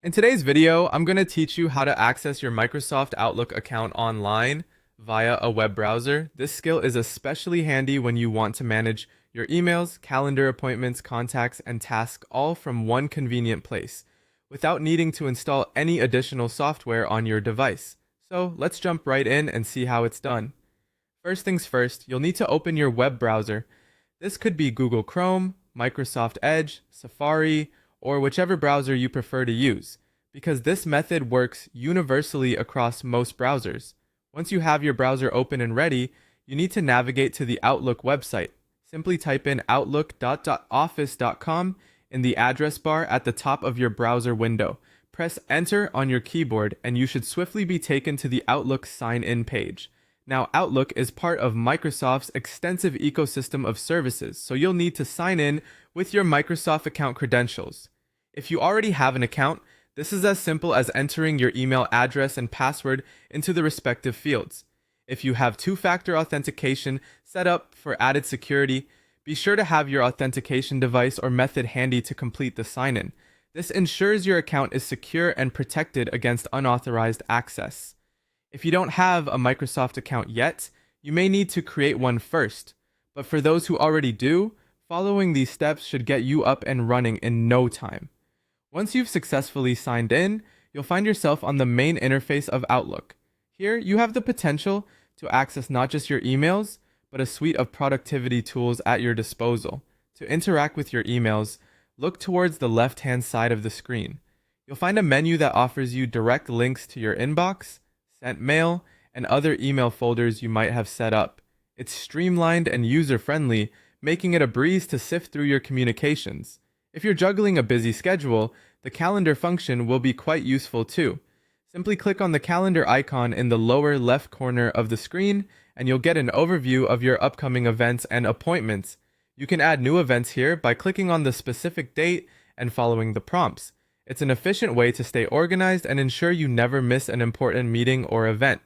In today's video, I'm going to teach you how to access your Microsoft Outlook account online via a web browser. This skill is especially handy when you want to manage your emails, calendar appointments, contacts, and tasks all from one convenient place without needing to install any additional software on your device. So let's jump right in and see how it's done. First things first, you'll need to open your web browser. This could be Google Chrome, Microsoft Edge, Safari, or whichever browser you prefer to use, because this method works universally across most browsers. Once you have your browser open and ready, you need to navigate to the Outlook website. Simply type in outlook.office.com in the address bar at the top of your browser window. Press Enter on your keyboard, and you should swiftly be taken to the Outlook sign-in page. Now, Outlook is part of Microsoft's extensive ecosystem of services, so you'll need to sign in with your Microsoft account credentials. If you already have an account, this is as simple as entering your email address and password into the respective fields. If you have two-factor authentication set up for added security, be sure to have your authentication device or method handy to complete the sign-in. This ensures your account is secure and protected against unauthorized access. If you don't have a Microsoft account yet, you may need to create one first. But for those who already do, following these steps should get you up and running in no time. Once you've successfully signed in, you'll find yourself on the main interface of Outlook. Here, you have the potential to access not just your emails, but a suite of productivity tools at your disposal. To interact with your emails, look towards the left-hand side of the screen. You'll find a menu that offers you direct links to your inbox, sent mail, and other email folders you might have set up. It's streamlined and user-friendly, making it a breeze to sift through your communications. If you're juggling a busy schedule, the calendar function will be quite useful too. Simply click on the calendar icon in the lower left corner of the screen, and you'll get an overview of your upcoming events and appointments. You can add new events here by clicking on the specific date and following the prompts. It's an efficient way to stay organized and ensure you never miss an important meeting or event.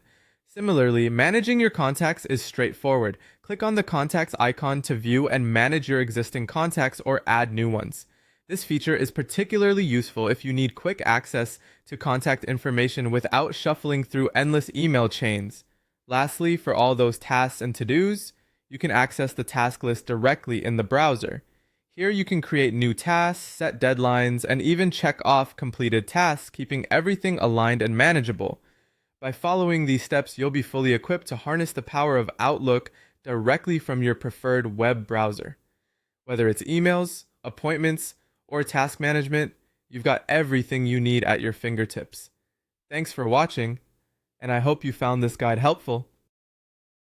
Similarly, managing your contacts is straightforward. Click on the contacts icon to view and manage your existing contacts or add new ones. This feature is particularly useful if you need quick access to contact information without shuffling through endless email chains. Lastly, for all those tasks and to-dos, you can access the task list directly in the browser. Here you can create new tasks, set deadlines, and even check off completed tasks, keeping everything aligned and manageable. By following these steps, you'll be fully equipped to harness the power of Outlook directly from your preferred web browser. Whether it's emails, appointments, or task management, you've got everything you need at your fingertips. Thanks for watching, and I hope you found this guide helpful.